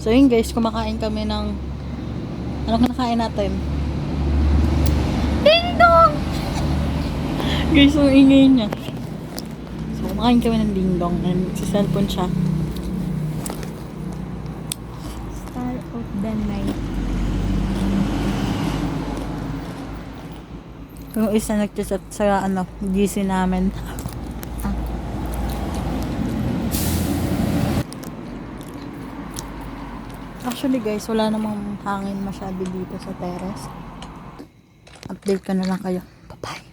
So yun guys, kumakain kami ng ano kinakain natin? Ding dong! Guys, ang ingay niya. So kumakain kami ng ding dong and si cellphone siya. Star of the night. Yung isa nagchat sa GC namin. Actually guys, wala namang hangin masyado dito sa terrace. Update ko na lang kayo. Bye-bye.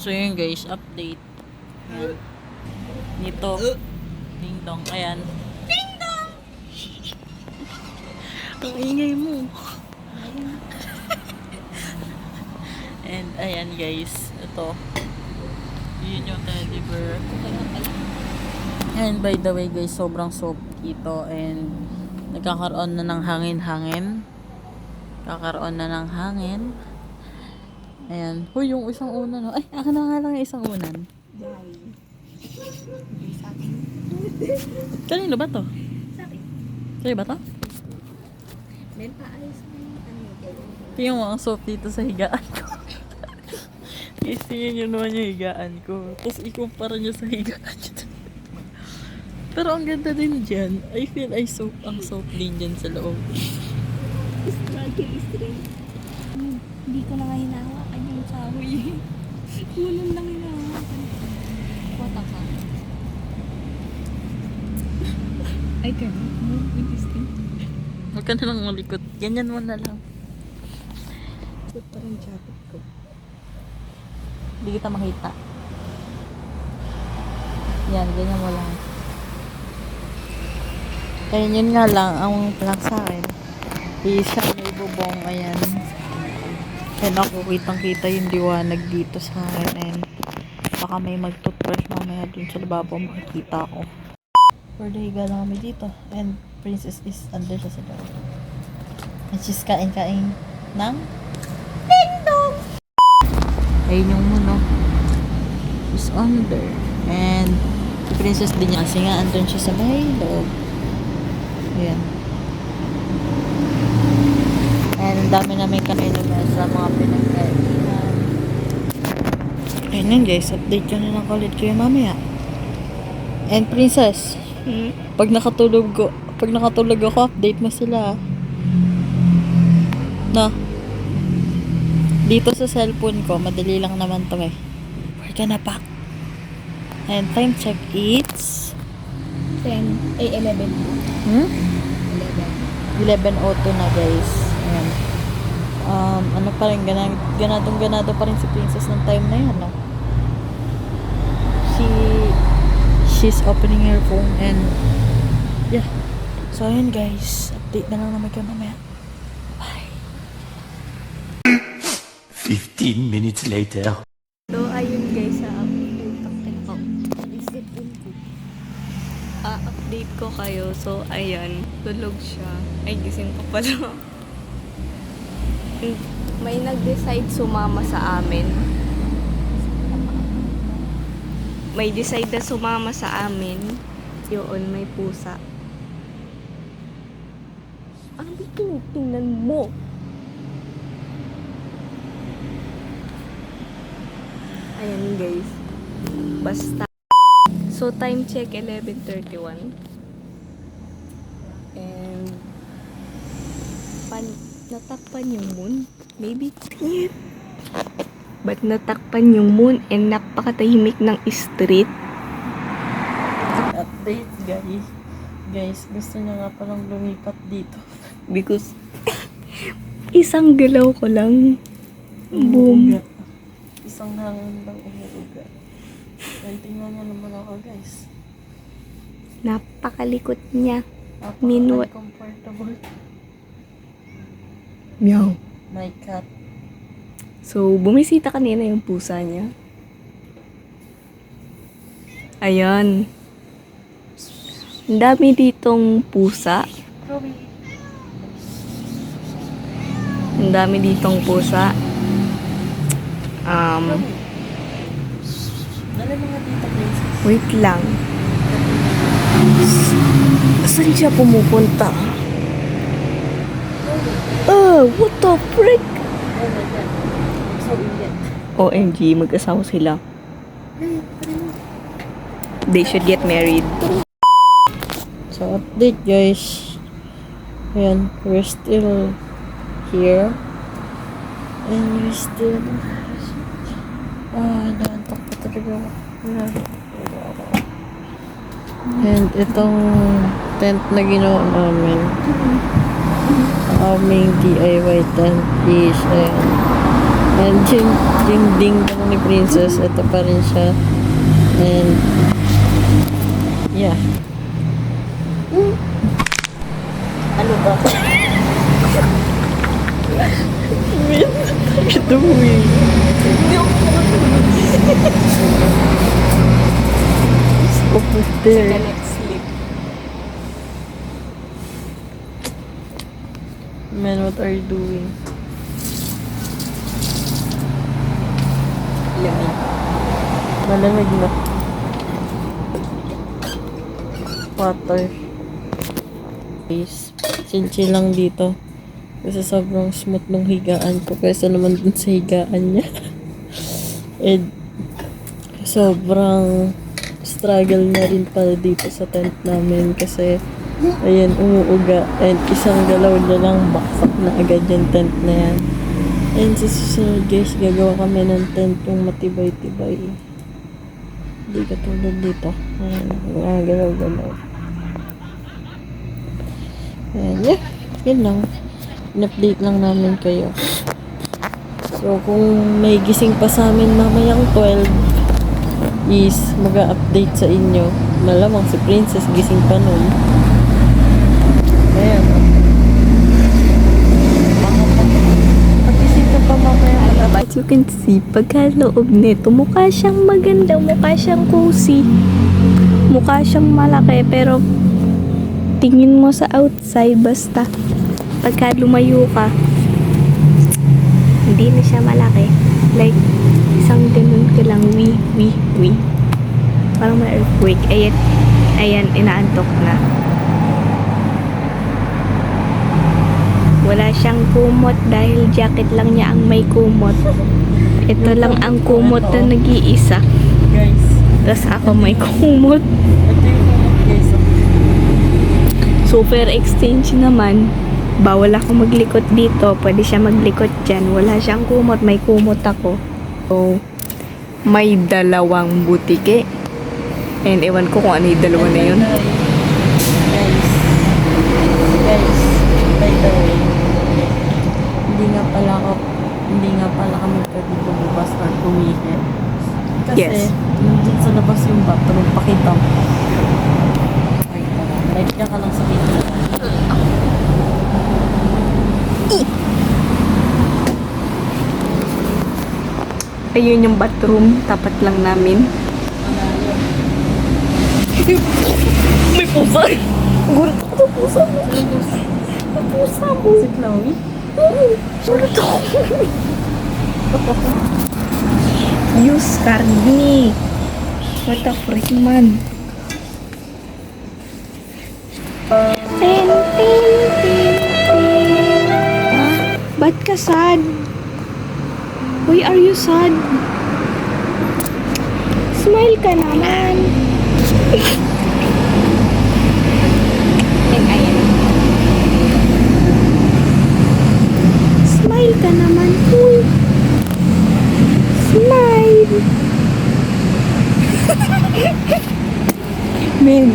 So yun guys, update. Ayan. Dito. Ding dong. Ayan. Ding dong! Ang ingay mo. And ayan guys. Ito. Yun yung teddy bear. And by the way guys, sobrang soap ito. And nagkakaroon na ng hangin-hangin. Kakaroon na ng hangin. Ayan. Huy, yung isang unan. No? Ay, akin na nga lang yung isang unan. Kanino ba to? Sa'yo ba to? Then paayos mo yung Tingnan mo ang soap dito sa higaan ko. Tingnan nyo naman yung higaan ko. Tapos ikumpara nyo sa higaan nyo. Pero ang ganda din dyan. I feel ang soap din dyan sa loob. Struggle straight. Hindi ko na nga hinahawakan yung kahoy. Kulang lang hinahawakan. Kota ka. I cannot move with this thing. Huwag ka na lang malikot. Ganyan mo na lang. Suot pa rin jacket ko. Hindi kita makita. Yan, ganyan mo lang. Kaya yun nga lang, ang lang sa akin. Isa may bubong, ayan. Kaya ako kitang-kita yung liwanag dito sa akin. And baka may mag-toothbrush mamaya dun sa lababo, makikita ko. For the higa lang kami dito. And Princess is under siya sa loob. And she's kain-kain ng ding dong! Ayun yung muno. She's under. And si Princess din niya kasi nga andun siya sa bahay loob. Ayan. And ang dami namin kainuman sa mga pinagkainan. Ayun yun guys, update ko na lang ulit kayo mamaya. And Princess, pag nakatulog ako, update mo sila. No? Dito sa cellphone ko, madali lang naman to eh. We're gonna pack. And time check, it's 11. 11:02 na guys. Ayan. Ano pa rin, ganado pa rin si Princess ng time na yan, no? She's opening her phone and yeah. So ayun guys, update na lang naman kayo mamaya. Bye. 15 minutes later. So, ayun guys, update ko kayo. So, ayan, tulog siya. Ay, gising ko pala. May nag-decide sumama sa amin. May decide na sumama sa amin. Yun, may pusa. Ano ba tinitingnan mo? Ayan guys. Basta. So, time check, 11:31. And, natakpan yung moon. Maybe, but natakpan yung moon and napakatahimik ng street. Update guys. Guys, gusto niya nga palang lumipat dito. Because, isang galaw ko lang. Boom. Isang hangin lang umuuga. Kaya tingnan niya naman ako guys. Napakalikot niya. Napaka-uncomfortable. Meow. My cat. So, bumisita kanina yung pusa niya. Ayan. Ang dami ditong pusa. Ang dami ditong pusa. Dali mga dito Princess. Wait lang. Saan siya pumupunta? What the frick? OMG, mag-asawa sila. They should get married. So, update guys. Ayan, we're still here. And we're still... naantok pa talaga ako. And itong tent na ginawa namin, aming DIY tent is, ayan. And yung ding dong ni Princess, ito pa rin siya. And, yeah. Ano ba? Ito Hindi ako over there. Let's sleep. Man, what are you doing? Lamig. Malamig na. Water. Please. Chill lang dito. Kasi sobrang smooth nung higaan ko. Kaysa naman dun sa higaan niya. And sobrang struggle na rin pala dito sa tent namin. Kasi ayan, umuuga. And isang galaw na lang, baksak na agad yung tent na yan. And sa susunod guys, gagawa kami ng tent yung matibay-tibay. Hindi katulad dito. Ayan, mga galaw-galaw. And yeah, yun lang. In-update lang namin kayo. So, kung may gising pa sa amin mamayang 12 is mag-update sa inyo. Malamang si Princess gising pa nun. Ayan. Pag-gising ka pa mamaya. As you can see, pagkaloob nito, mukha siyang maganda, mukha siyang cozy. Mukha siyang malaki, pero tingin mo sa outside, basta pagka lumayo ka, hindi na siya malaki. Like, isang ganun ka lang, wi. Parang may earthquake. Ayan, inaantok na. Wala siyang kumot dahil jacket lang niya ang may kumot. Ito lang ang kumot na nag-iisa. Guys. Tapos ako may kumot. Ito yung kumot guys. Super exchange naman. Bawal ako maglikot dito. Pwede siya maglikot dyan. Wala siyang kumot. May kumot ako. So, may dalawang butike. And ewan ko kung ano yung dalawa na yun. Guys, by the way, hindi nga pala kami pwede lumabas or umihi. Kasi, Yes. nandun sa labas yung bathroom, pakita mo. Wait, tara. Right ka lang sa video. Ayun yung bathroom. Tapat lang namin. May pusa! Gulat ako sa pusa mo. May pusa mo. Si Chloe? Gulat ako. You scared me. What the frick man? Tin, tin, tin, tin. Ba't ka sad? Why are you sad? Smile ka naman. Smile ka naman. Uy. Smile. Men,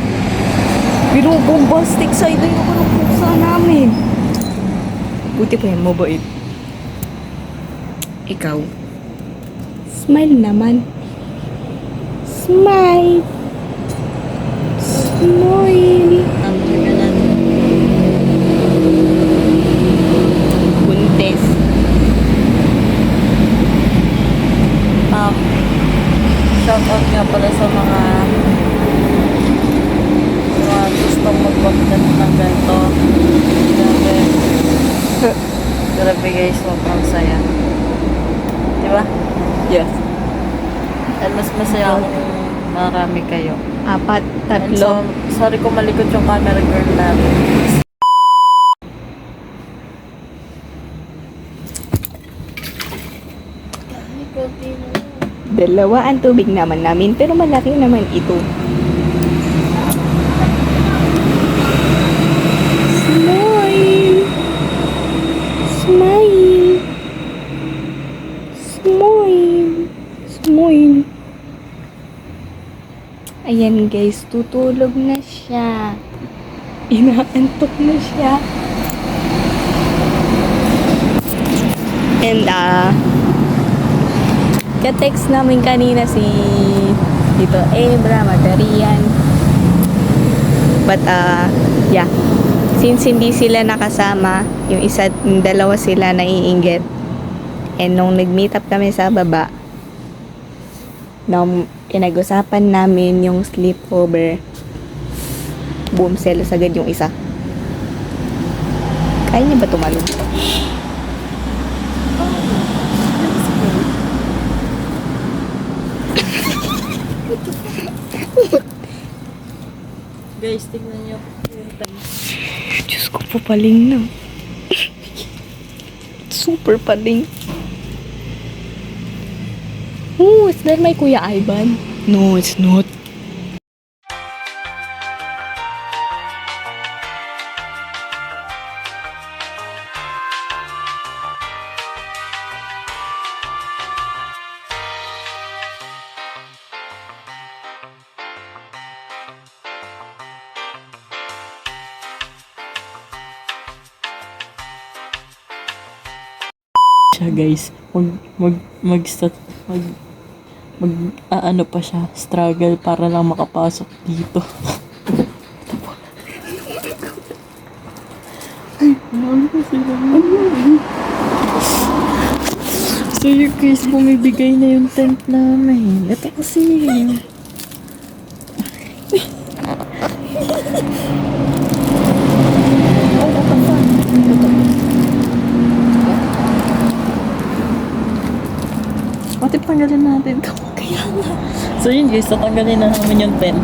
bombastic side na yung ng pusa namin. Buti pa yan, mabait. Ikaw. Smile naman. Smile. Smile. Ang tagalan. Buntes. Shoutout nga pala sa mga gustong mag-content ng ganito. Grabe guys, sobrang saya. Diba? Yes. At mas masaya kung marami kayo. Apat, And so, tatlo. sorry kung malikot yung camera girl namin. Dalawa ang tubig naman namin, pero malaki naman ito. Smile! Smile! Smile! Smile! Ayan guys, tutulog na siya. Inaantok na siya. And ka-text namin kanina si Tito Ebra, Magarian. But yeah, since hindi sila nakasama, yung dalawa sila naiinggit. And nung nag-meet up kami sa baba, nung pinag-usapan namin yung sleepover, boom, selos agad yung isa. Kaya niya ba tumalon? Guys, tingnan niyo yung time. Diyos ko, papaling na. Super paling. Oh, is that my Kuya Ivan? No, it's not. Siya guys, ano pa siya, struggle para lang makapasok dito. So you guys, bumibigay na yung tent namin. Ito kasi. Pati tanggalin natin ito. Kaya nga. So yun guys, tatanggalin na namin yung tent.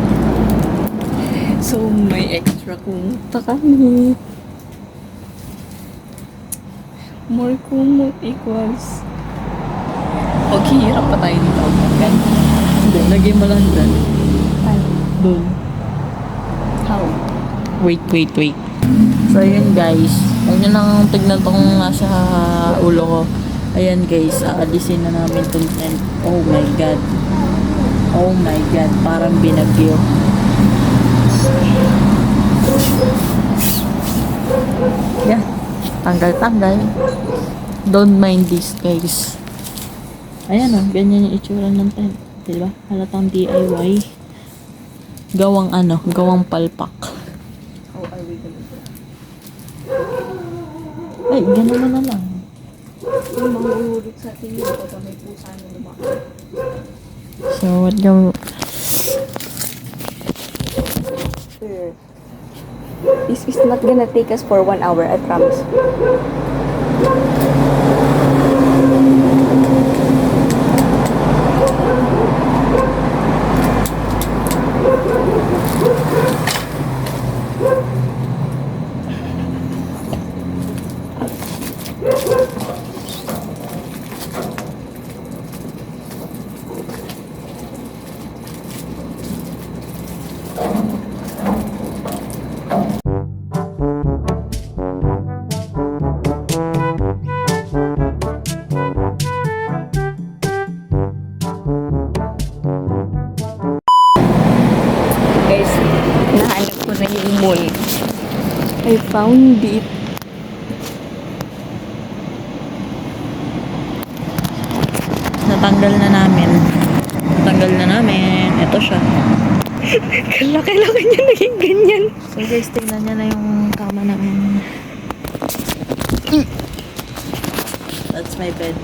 So, may extra kumot kami. More kumot equals. Okay, hirap pa tayo dito. Okay. Hindi, lagay mo lang dyan. Doon. How? Wait. So yun guys, huwag nyo nang tignan tong nasa ulo ko. Ayan guys, aalisin na namin tong tent. Oh my god. Oh my god, parang binagyo. Yeah, tanggal. Don't mind this guys. Ayan o, ganyan yung itsura ng tent. Diba? Halatang DIY. Gawang palpak. How are we gonna do? Ay, gano'n na lang. Yung mahuhulog sa atin yun kapag may pusa na lumakad. So, what yung... This is not gonna take us for 1 hour, I promise. Guys, nahanap ko na yung mall. I found it. Natanggal na namin. Ito siya. Kailangan niya naging ganyan. So guys, tingnan niya na yung kama namin. That's my bed.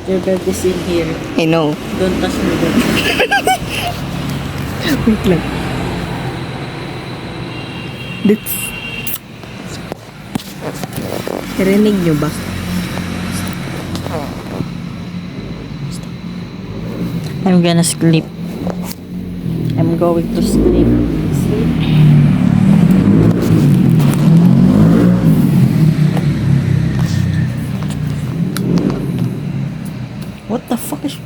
Your bed is in here. I know. Don't touch my bed. Wait lang. That's... Narinig nyo ba? I'm gonna sleep. I'm going to sleep. What the fuck is...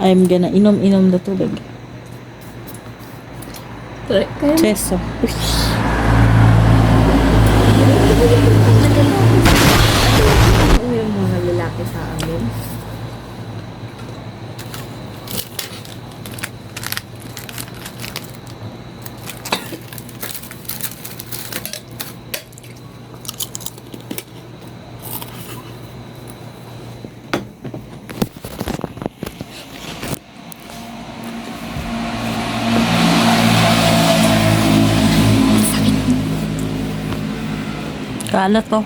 I'm gonna inom na tubig. Kaya Cheso. yung mga lalaki sa amin. Kalat to.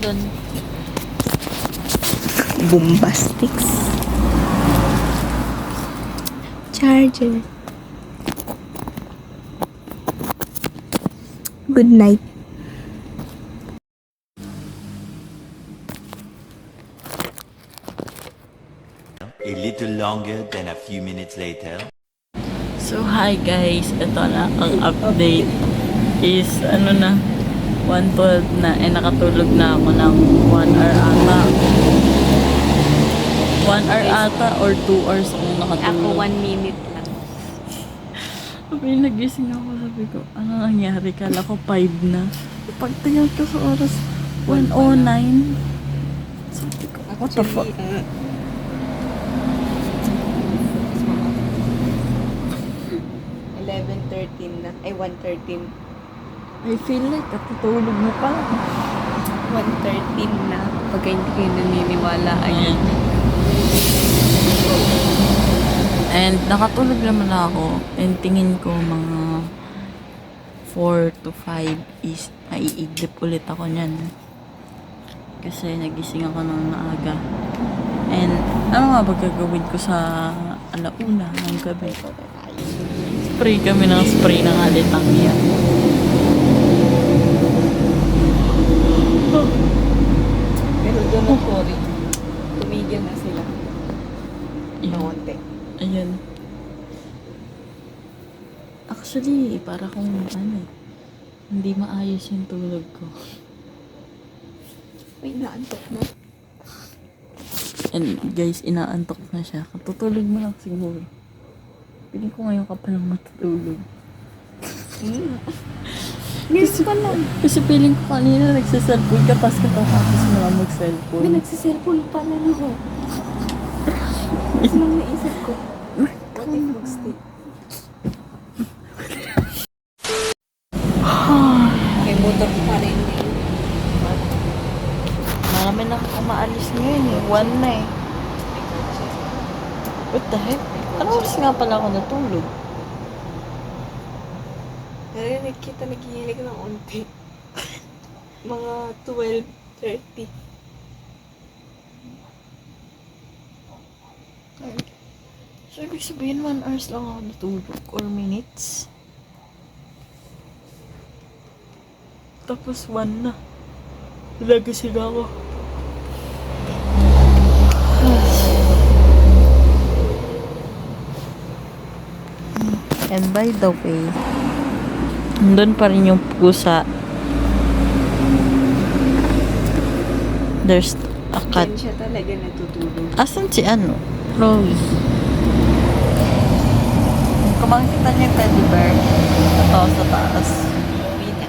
Doon. Bombastics. Charger. Good night. A little longer than a few minutes later. So, hi guys. Ito na ang update. Is, 1:12 na. Nakatulog na ako ng 1 hour ata. 1 hour ata or 2 hours ako nakatulog. Ako 1 minute lang. Sabi, nagising ako. Sabi ko, ano nangyari? Kala ko 5 na. Pagtingin ko sa oras, 1:09. Sabi ko, what the fuck? 11:13 na. Ay, 1:13. I feel like katutulog mo pa. 1:13 na. Pagka hindi kayo naniniwala, Ayan. And nakatulog naman ako. And tingin ko mga 4 to 5 is maiidlip ulit ako niyan. Kasi nagising ako ng maaga. And ano nga ba gagawin ko sa alauna ng gabi? Spray kami ng spray ng alitang yan. Pero doon ako rin. Tumigil na sila. Naunti. Ayan. Actually, para kung hindi maayos yung tulog ko. May naantok na. And guys, inaantok na siya. Katutulog mo lang siguro. Piling ko ngayon ka pa lang matutulog. Ngayon pa lang. Kasi piling ko kanina nagsiselfone ka, tapos katapos mo lang May mag-cellphone. nagsiselfone pala na ako. Tapos nang naisip ko, what if magstay? May motor pa rin eh. Marami na umaalis ngayon eh. 1 na eh. What the heck? Ano oras nga pala ako natulog? Narinig kita naghihilig ng unti. Mga 12:30. So, ibig sabihin 1 hours lang ako natulog or minutes. Tapos 1 na. Nagising ako. And by the way, nandun pa rin yung pusa. There's a cat. Yan siya talaga natutulog. Asan si Chloe? Kung makikita niyo yung teddy bear, ito sa taas. Wait na.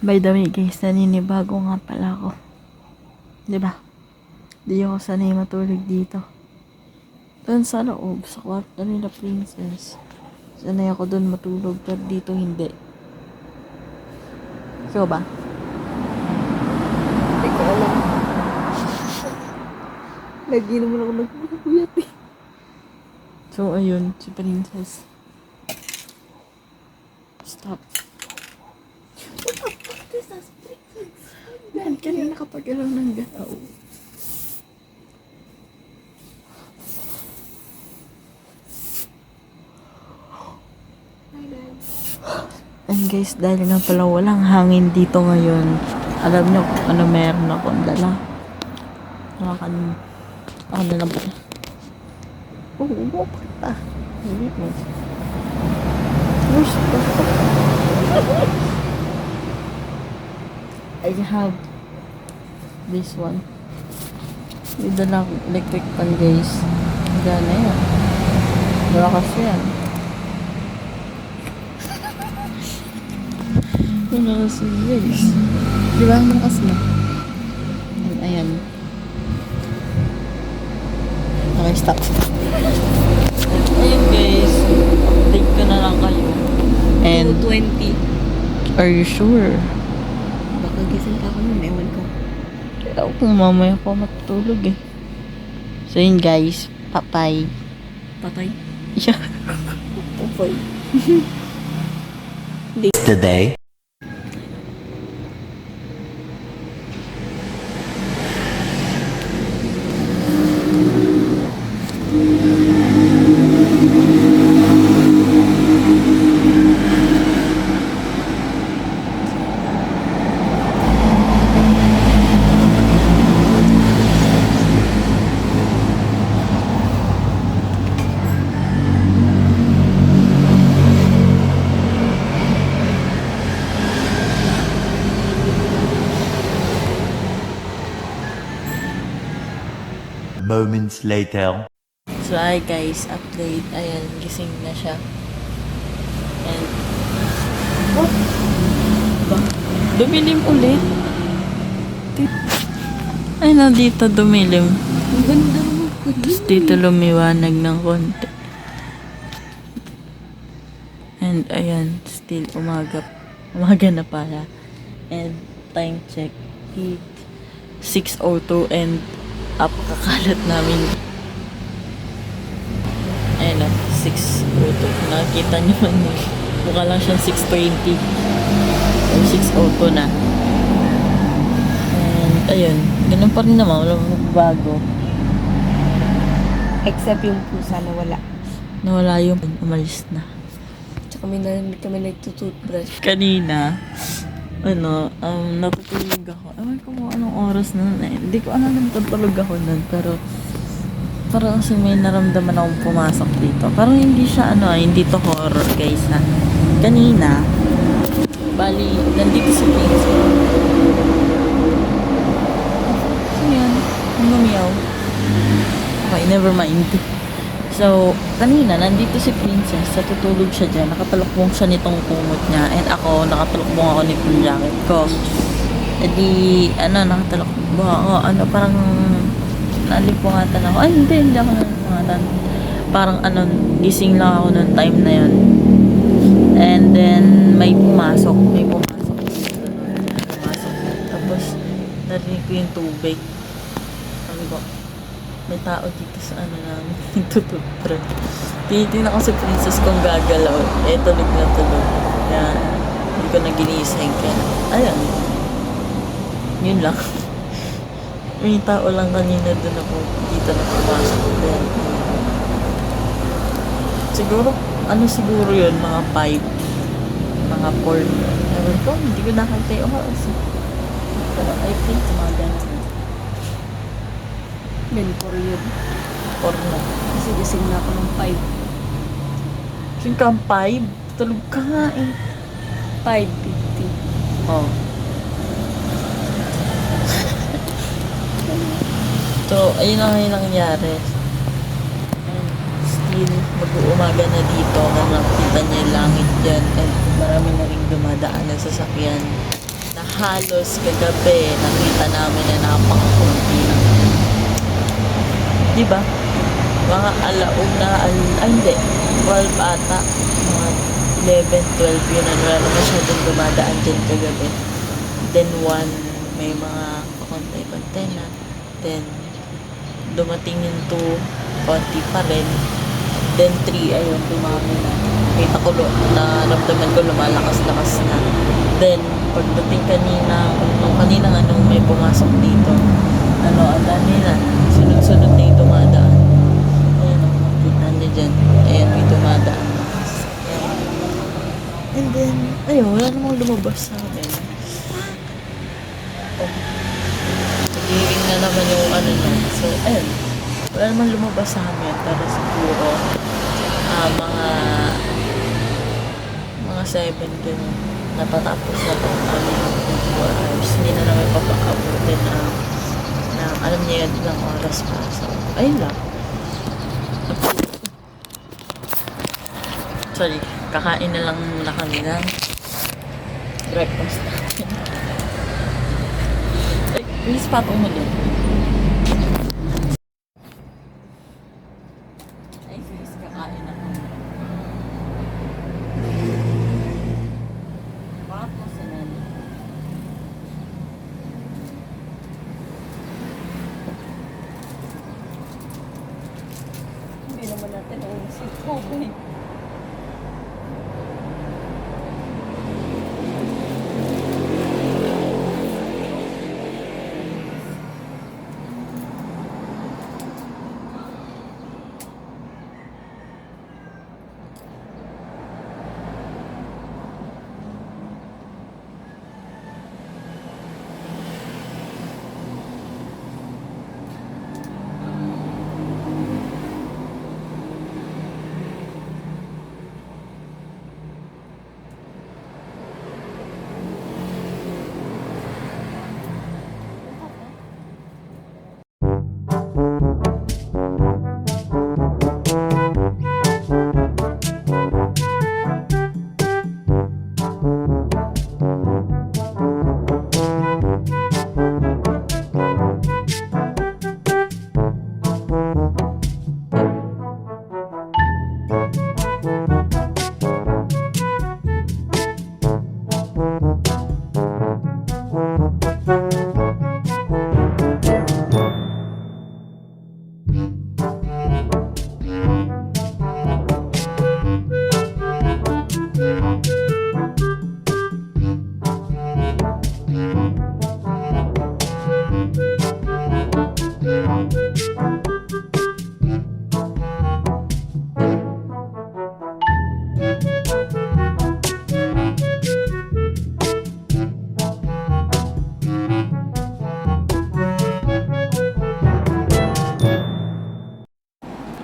By the way guys, naninibago nga pala ako. Diba? Di ako sanay matulog dito. Doon sa loob, sa kwarto nila princess. Sanay ako doon matulog, pero dito hindi. Ikaw ba? Hindi ko alam. Lagi naman ako nagpapuyat eh. So, ayun, si princess. Stop. Yan, kanina kapag galaw ng galaw. And guys, dahil nga pala walang hangin dito ngayon. Alam niyo kung ano meron akong dala. Ako na lang pala. Oo, pa. Hindi mo. Where's the I have this one. May dalang electric pan guys. Gana yan. Malakas yan. Malakas yan guys. Di ba ang malakas na? Ayan. Okay, stop. Ayun guys. Update ko na lang kayo. And 2:20. are you sure? Baka gising pa ako nun, ewan ko. Kaya kung mamaya pa matutulog eh. So yun guys. Papay. Patay. Yeah. Patay. Today. Moments later. So hi guys, update. Ayan, gising na siya. And what? Ba? Dumilim ulit. Ay na dito dumilim. Ang ganda mo. Tapos dito lumiwanag ng konti. And ayan, still umaga. Umaga na pala. And time check. 6:02 and up kakalat namin. Ayan na, 6:02. Nakikita nyo man eh. Mukha lang siyang 6:20. Or 6:02 na. And ayun, ganun pa rin naman. Walang magbago. Except yung pusa na wala. Nawala yung umalis na. Tsaka kami nagtutoothbrush. Kanina, natutulog ako. Ewan ko kung anong oras na nun eh. Hindi ko alam na natutulog ako nun. Pero, parang kasi may naramdaman akong pumasok dito. Parang hindi siya, hindi to horror guys ha. Kanina, bali, nandito si Prince. So yan, umiyaw. Okay, never mind. So, kanina, nandito si Princess, natutulog siya dyan, nakatalokbong siya nitong kumot niya, and ako, nakatalokbong ako nitong jacket ko. E di, nakatalokbong ako, parang, nalipungatan ako. Ay, hindi ako nalipungatan. Parang, gising lang ako noong time na yun. And then, may pumasok. Tapos, narinig ko yung tubig. Sabi ko, may tao dito sa namin. Nagtutubra. Tinitingnan ko si Princess kung gagalaw. Tulog na tulog. Kaya, hindi ko na ginising. Kaya, ayan. Yun lang. May tao lang kanina doon ako dito na pumasok. Then, siguro, siguro yun? Mga 5. Mga 4. Ewan ko, hindi ko nakita yung oras. Pero I think, mga ganun. Then, 4 yun. 4 na. Kasi gising na ako ng 5. King ka 5? Tulog ka nga eh. 5:50. Oh. So, ayun ang nangyari. And still, mag-uumaga na dito. Nakita niya yung langit dyan. And marami na rin dumadaan ng sasakyan. Na halos kagabi, nakita namin na napakakunti na. Diba? Mga hindi. 12 ata. Mga 11, 12 yun. Wala na masyadong dumadaan dyan kagabi. Then 1, may mga pakontay-kontay na. Then, dumating yung 2, konti pa rin. Then 3, ayun, dumami na. Kita ko, naramdaman ko lumalakas-lakas na. Then, pagdating kanina may pumasok dito. Ang dami na. Sunod-sunod na yung dumadaan. Ayun, makikita niya dyan. Ayan, may dumadaan. And then, ayun, wala namang lumabas sa amin. Nag-iing na naman yung ano no. So, ayun. Wala naman lumabas sa amin. Pero siguro, mga 7 ganun. Natatapos na po kami yung 4 hours. Hindi na namin papakabutin na alam niya yan ilang oras pa. So, ayun lang. Sorry, kakain na lang muna kami ng breakfast natin. Ay, please patong mo din. Ay, please, kakain na kami. Bakit mo sinan? Hindi naman natin ang si Kobe.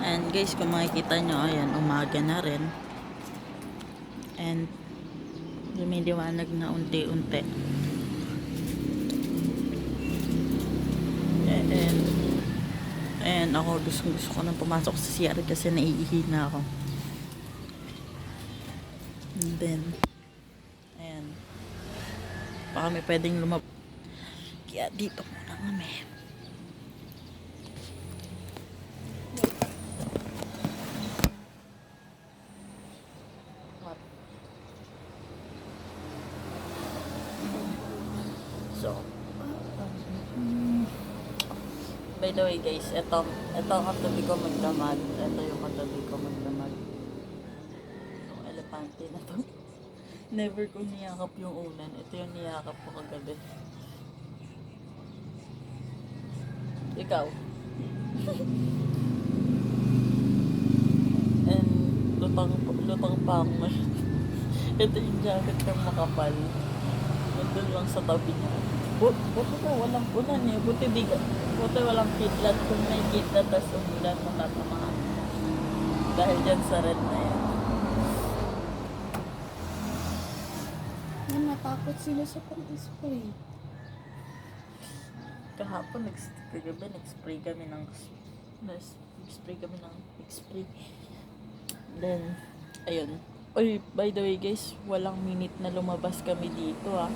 And guys, kung makikita nyo, ayan, umaga na rin. And lumiliwanag na unti-unti. And ako gusto ko nang pumasok sa CR kasi naiihina ako. And then, ayan. Baka may pwedeng kaya dito muna kami. So, by the way guys, ito ang katabi ko magdamag. Ito yung katabi ko magdamag. Yung elepante na to. Never ko niyakap yung unan. Ito yung niyakap ko kagabi. Ikaw. And lutang pa ako ngayon. Ito yung jacket ng makapal. Nandun lang sa tabi niya. Buti ko walang ulan eh. Buti walang kidlat. Kung may kidlat, tas umulan, matatamaan. Dahil dyan sa red na yan. Natakot sila sa pang-spray. Kahapon, nag-spray kami ng spray. Then, ayun. Oy, by the way guys, walang minute na lumabas kami dito ah.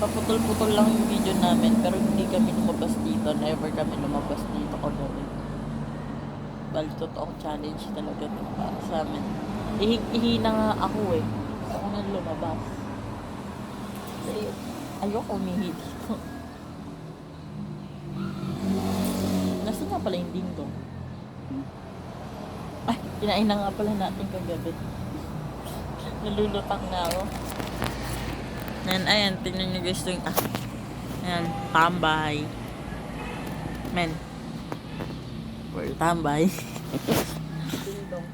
Paputol-putol lang yung video namin, pero hindi kami lumabas dito. Never kami lumabas dito kagabi. Bali, totoong challenge talaga ito para sa amin. Ihina nga ako eh. Ako nang lumabas. Kasi ayoko umihi dito. Nasaan nga pala yung dingdong? Ay, kinain na nga pala natin kagabi. Nalulutang na ako. And ayan, tingnan nyo guys yung ayan, tambay. Men. We're tambay. Dingdong.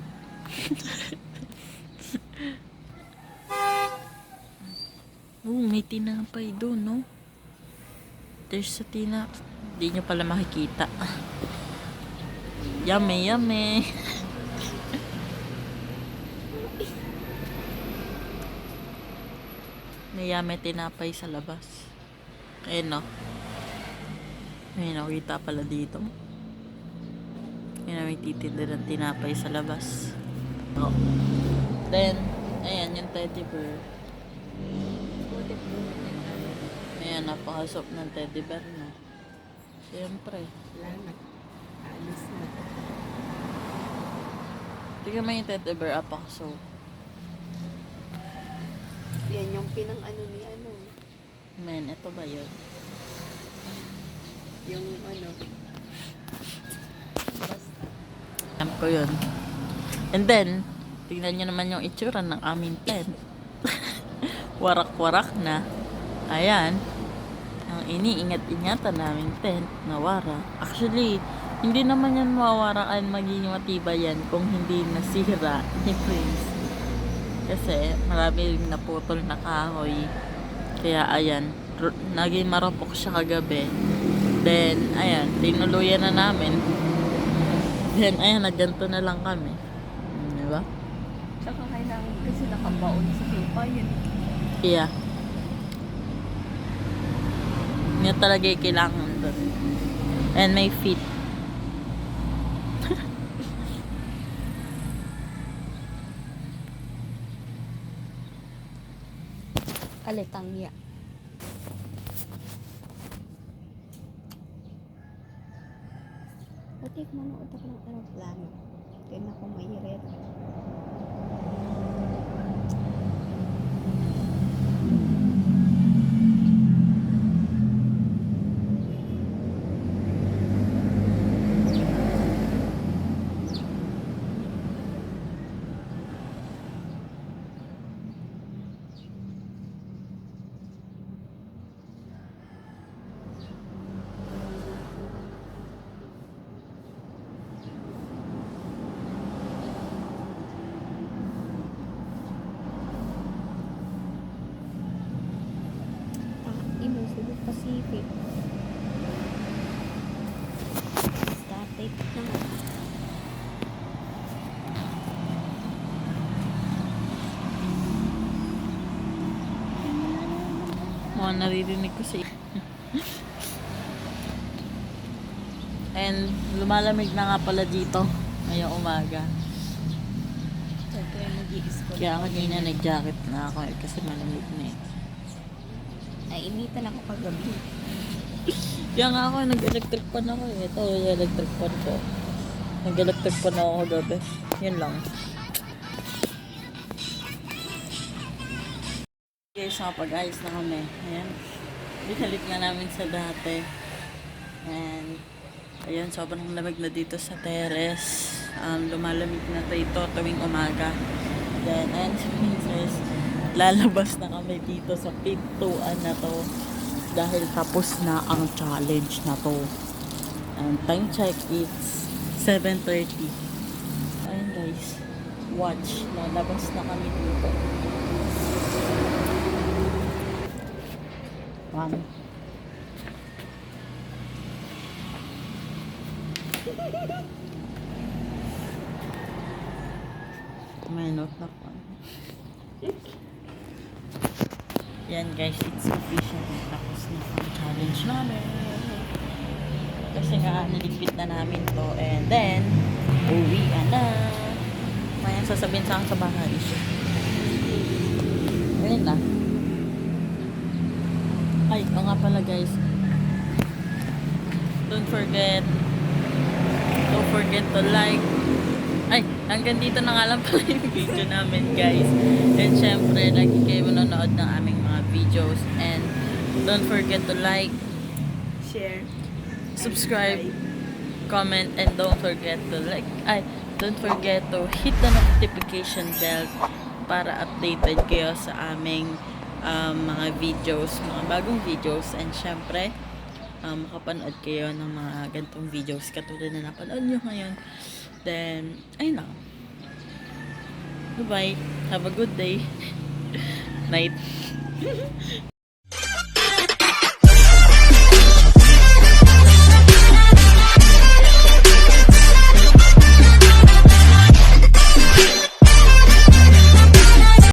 Oh, may tinapay doon, no? There's a Hindi nyo pala makikita. Yummy, yummy. May yummy tinapay sa labas. Ayun, no? May nakita pala dito. Ayun, may titinda ng tinapay sa labas. Oh. Then, ayan, yung teddy bear. Ayan, napakasop ng teddy bear, no? Siyempre. Alis na. Tingnan mo yung teddy bear, apakasop. Yan yung pinang-ano ni ano. Men, ito ba yun? Yung ano. Basta. Alam ko yun. And then, tingnan nyo naman yung itsura ng aming tent. Warak-warak na. Ayan. Ang iniingat-ingatan naming tent na wara. Actually, hindi naman yan mawawarakan, magiging matibay yan kung hindi nasira ni Prince. Kasi marami rin naputol na kahoy. Kaya ayan, naging marupok siya kagabi. Then, ayan, tinuluyan na namin. Then, ayan, nagganto na lang kami. Diba? Tsaka kailangan kasi nakabaon sa lupa yun. Yeah. Yan talaga yung kailangan doon. And may feet. Alitangya. Pati kung manood ako ng aeroplano. Kaya na akong mahirit. Imo, Cebu Pacific. Static na. Mga naririnig ko si And lumalamig na nga pala dito ngayong umaga. Siyempre, mag-i-school. Kaya kanina nag-jacket na ako kasi malamig na eh. Nainitan ako kagabi. Kaya nga ako, nag-electric pan ako eh. Ito yung electric pan ko. Nag-electric pan ako gabi. Yun lang. Guys, nakapag-ayos na kami. Ayan. Binalik na namin sa dati. And, ayun, sobrang lamig na dito sa terrace. Lumalamig na ito tuwing umaga. Then, ayan si Princess. Lalabas na kami dito sa pintuan na to. Dahil tapos na ang challenge na to. And time check, it's 7:30. Ayun guys. Watch. Lalabas na kami dito. 1. May note na po. Yan guys, it's official. Tapos na ang challenge namin. Kasi nga, naligpit na namin to. And then, uwi na. May sasabihin sa akin sa bahay. Ayun na. Ay, ito nga pala guys. Don't forget to like. Ay, hanggang dito na nga lang pala yung video namin guys. And syempre, lagi kayo manonood ng aming mga videos. And don't forget to like, Share. subscribe, comment, and don't forget to hit the notification bell para updated kayo sa aming mga videos, mga bagong videos. And syempre, makapanood kayo ng mga ganitong videos katulad na napanood nyo ngayon. Then, ayun na. Bye-bye. Have a good day. Night.